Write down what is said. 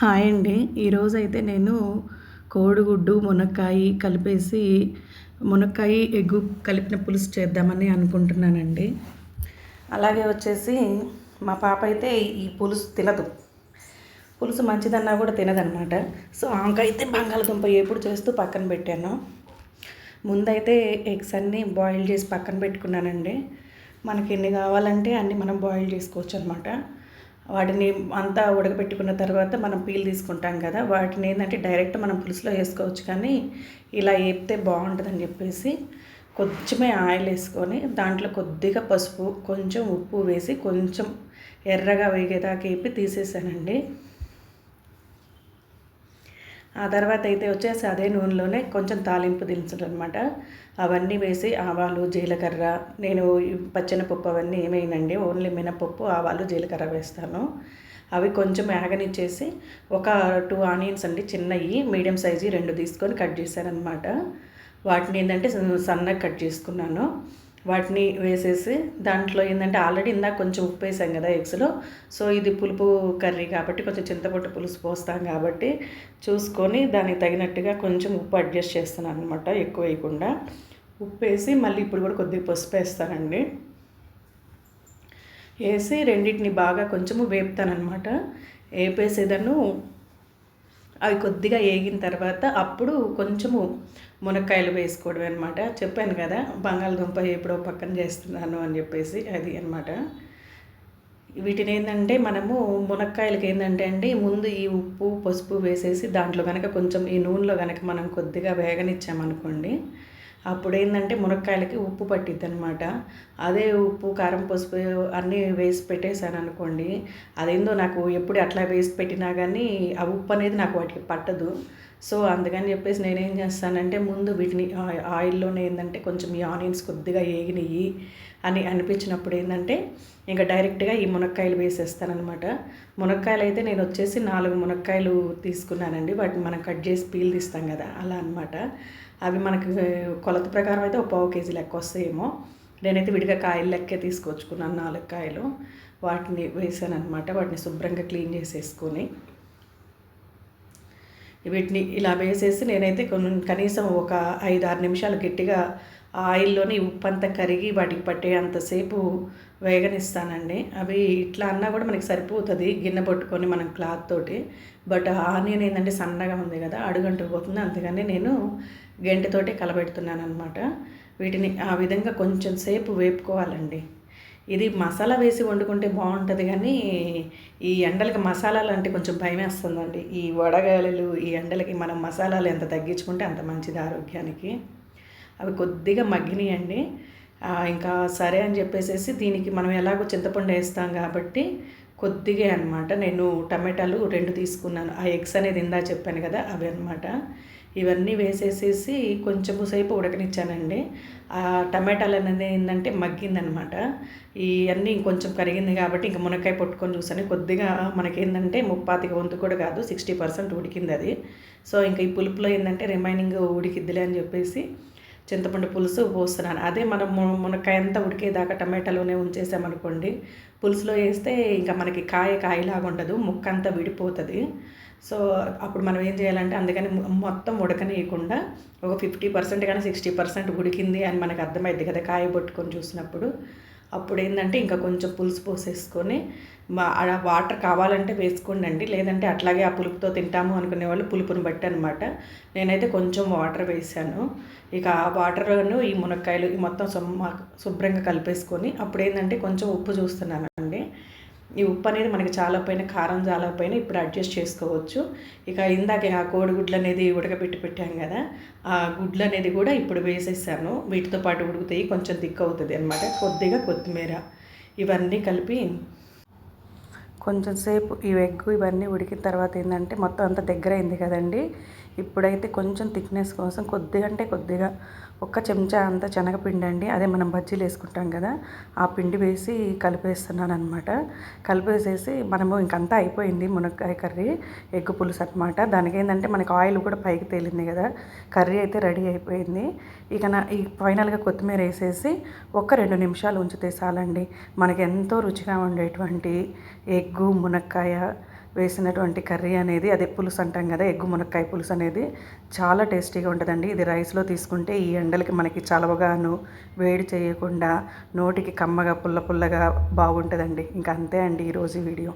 Hi అండి. ఈరోజైతే నేను కోడిగుడ్డు, మునక్కాయ కలిపేసి మునక్కాయ, ఎగ్గు కలిపిన పులుసు చేద్దామని అనుకుంటున్నానండి. అలాగే వచ్చేసి మా పాప అయితే ఈ పులుసు తినదు. పులుసు మంచిదన్నా కూడా తినదనమాట. సో ఆమెకైతే బంగాళదుంప ఏపుడు చేస్తూ పక్కన పెట్టాను. ముందైతే ఎగ్స్ అన్నీ బాయిల్ చేసి పక్కన పెట్టుకున్నానండి. మనకి ఎన్ని కావాలంటే అన్నీ మనం బాయిల్ చేసుకోవచ్చు అనమాట. వాటిని అంతా ఉడకబెట్టుకున్న తర్వాత మనం పీల్ తీసుకుంటాం కదా, వాటిని ఏంటంటే డైరెక్ట్ మనం పులుసులో వేసుకోవచ్చు, కానీ ఇలా వేపితే బాగుంటుందని చెప్పేసి కొంచెమే ఆయిల్ వేసుకొని దాంట్లో కొద్దిగా పసుపు, కొంచెం ఉప్పు వేసి కొంచెం ఎర్రగా వేగేదాకా వేపి తీసేసానండి. ఆ తర్వాత అయితే వచ్చేసి అదే నూనెలోనే కొంచెం తాలింపు దినుసులు అనమాట, అవన్నీ వేసి ఆవాలు, జీలకర్ర, నేను పచ్చెనపప్పు అవన్నీ ఏమేయనండి, ఓన్లీ మినపప్పు, ఆవాలు, జీలకర్ర వేస్తాను. అవి కొంచెం వేగనిచ్చేసి ఒక 2 ఆనియన్స్ అండి, చిన్నవి మీడియం సైజు 2 తీసుకొని కట్ చేశానమాట. వాటిని ఏంటంటే సన్నగా కట్ చేసుకున్నాను. వాటిని వేసేసి దాంట్లో ఏంటంటే ఆల్రెడీ ఇందాక కొంచెం ఉప్పు వేసాం కదా ఎగ్స్లో. సో ఇది పులుపు కర్రీ కాబట్టి కొంచెం చింతపట్టు పులుసు పోస్తాం కాబట్టి చూసుకొని దానికి తగినట్టుగా కొంచెం ఉప్పు అడ్జస్ట్ చేస్తున్నాను అనమాట, ఎక్కువ వేయకుండా. ఉప్పు వేసి మళ్ళీ ఇప్పుడు కూడా కొద్దిగా పసుపు వేస్తానండి. వేసి రెండింటిని బాగా కొంచెము వేపుతానమాట. వేపేసేదాన్ని అవి కొద్దిగా వేగిన తర్వాత అప్పుడు కొంచెము మునక్కాయలు వేసుకోవడం అనమాట. చెప్పాను కదా బంగాళదుంప ఎప్పుడో పక్కన చేస్తున్నాను అని చెప్పేసి, అది అనమాట. వీటిని ఏంటంటే మనము మునక్కాయలకి ఏంటంటే అండి, ముందు ఈ ఉప్పు పసుపు వేసేసి దాంట్లో కనుక కొంచెం ఈ నూనెలో కనుక మనం కొద్దిగా వేగనిచ్చామనుకోండి, అప్పుడు ఏంటంటే మునక్కాయలకి ఉప్పు పట్టిద్ది అనమాట. అదే ఉప్పు, కారం, పసుపు అన్నీ వేసి పెట్టేశాను అనుకోండి, అదేందో నాకు ఎప్పుడు అట్లా వేసి పెట్టినా కానీ ఆ ఉప్పు అనేది నాకు వాటికి పట్టదు. సో అందుకని చెప్పేసి నేనేం చేస్తానంటే ముందు వీటిని ఆయిల్లోనే ఏంటంటే కొంచెం ఈ ఆనియన్స్ కొద్దిగా వేగినాయి అని అనిపించినప్పుడు ఏంటంటే ఇంకా డైరెక్ట్గా ఈ మునక్కాయలు వేసేస్తానమాట. మునక్కాయలు అయితే నేను వచ్చేసి 4 మునక్కాయలు తీసుకున్నానండి. వాటిని మనం కట్ చేసి పీల్ తీస్తాం కదా, అలా అనమాట. అవి మనకి కొలత ప్రకారం అయితే ఒక 1/2 కేజీ లెక్క వస్తాయేమో. నేనైతే విడిగా కాయలు లెక్కే తీసుకొచ్చుకున్నాను 4 కాయలు. వాటిని వేసాను అనమాట. వాటిని శుభ్రంగా క్లీన్ చేసేసుకొని వీటిని ఇలా వేసేసి నేనైతే కనీసం ఒక 5-6 నిమిషాలు గట్టిగా ఆయిల్లోని ఉప్పు అంతా కరిగి వాటికి పట్టే అంతసేపు వేగనిస్తానండి. అవి ఇట్లా అన్నా కూడా మనకి సరిపోతుంది గిన్నె పట్టుకొని మనం క్లాత్ తోటి. బట్ ఆనియన్ ఏంటంటే సన్నగా ఉంది కదా, అడుగంటు పోతుంది, అందుకని నేను గంటెతోటి కలబెడుతున్నాను అనమాట. వీటిని ఆ విధంగా కొంచెం సేపు వేపుకోవాలండి. ఇది మసాలా వేసి వండుకుంటే బాగుంటుంది, కానీ ఈ ఎండలకి మసాలాలు అంటే కొంచెం భయం వేస్తుందండి. ఈ వడగాలులు ఈ ఎండలకి మనం మసాలాలు ఎంత తగ్గించుకుంటే అంత మంచిది ఆరోగ్యానికి. అవి కొద్దిగా మగ్గినాయండి. ఇంకా సరే అని చెప్పేసి దీనికి మనం ఎలాగో చింతపండు వేస్తాం కాబట్టి కొద్దిగా అనమాట నేను టమాటాలు 2 తీసుకున్నాను. ఆ ఎగ్స్ అనేది ఇందా చెప్పాను కదా, అవి అనమాట. ఇవన్నీ వేసేసేసి కొంచెం సేపు ఉడకనిచ్చానండి. ఆ టమాటాలు అనేది ఏంటంటే మగ్గిందనమాట. ఇవన్నీ ఇంకొంచెం కరిగింది కాబట్టి ఇంకా మునక్కాయ పట్టుకొని చూసాను, కొద్దిగా మనకేంటంటే 35 కూడా కాదు, 60% ఉడికింది అది. సో ఇంకా ఈ పులుపులో ఏంటంటే రిమైనింగ్ ఉడికిద్దిలే అని చెప్పేసి చింతపండు పులుసు పోస్తున్నాను. అదే మనం మునక్కాయ అంతా ఉడికేదాకా టమాటాలోనే ఉంచేసామనుకోండి, పులుసులో వేస్తే ఇంకా మనకి కాయలాగా ఉండదు, ముక్క అంతా విడిపోతుంది. సో అప్పుడు మనం ఏం చేయాలంటే అందుకని మొత్తం ఉడకనీయకుండా ఒక 50% కానీ 60% ఉడికింది అని మనకు అర్థమైద్ది కదా కాయ పట్టుకొని చూసినప్పుడు. అప్పుడు ఏంటంటే ఇంకా కొంచెం పులుసు పోసేసుకొని వాటర్ కావాలంటే వేసుకోండి, లేదంటే అట్లాగే ఆ పులుపుతో తింటాము అనుకునే వాళ్ళు పులుపుని బట్టి అనమాట. నేనైతే కొంచెం వాటర్ వేసాను. ఇక ఆ వాటర్లోనూ ఈ మునక్కాయలు ఈ మొత్తం శుభ్రంగా కలిపేసుకొని అప్పుడు ఏంటంటే కొంచెం ఉప్పు చూస్తున్నానండి. ఈ ఉప్పు అనేది మనకి చాలా పైన కారం చాలా పైన ఇప్పుడు అడ్జస్ట్ చేసుకోవచ్చు. ఇక ఇందాక ఆ కోడిగుడ్లు అనేది ఉడకబెట్టి పెట్టాం కదా, ఆ గుడ్లు అనేది కూడా ఇప్పుడు వేసేసాను. వీటితో పాటు ఉడుకుతాయి, కొంచెం థిక్ అవుతుంది అనమాట. కొద్దిగా కొత్తిమీర ఇవన్నీ కలిపి కొంచెం సేపు ఈ ఎగ్ ఇవన్నీ ఉడికిన తర్వాత ఏంటంటే మొత్తం అంతా దగ్గర అయింది కదండి. ఇప్పుడైతే కొంచెం థిక్నెస్ కోసం కొద్దిగా ఒక్క చెంచా అంతా శనగపిండి అండి, అదే మనం బజ్జీలు వేసుకుంటాం కదా, ఆ పిండి వేసి కలిపేస్తున్నాను అనమాట. కలిపేసేసి మనము ఇంకంతా అయిపోయింది మునక్కాయ కర్రీ, ఎగ్ పులుసు అనమాట. దానికి ఏంటంటే మనకి ఆయిల్ కూడా పైకి తేలింది కదా, కర్రీ అయితే రెడీ అయిపోయింది. ఇక ఈ ఫైనల్గా కొత్తిమీర వేసేసి ఒక 2 నిమిషాలు ఉంచితే చాలండి మనకి ఎంతో రుచిగా ఉండేటువంటి ఎగ్గు, మునక్కాయ, వేసినటువంటి కర్రీ అనేది, అదే పులుసు అంటాం కదా, ఎగ్గు మునక్కాయ పులుసు అనేది చాలా టేస్టీగా ఉంటుందండి. ఇది రైస్లో తీసుకుంటే ఈ ఎండలకి మనకి చలవగాను, వేడి చేయకుండా, నోటికి కమ్మగా పుల్ల పుల్లగా బాగుంటుందండి. ఇంకా అంతే అండి ఈరోజు వీడియో.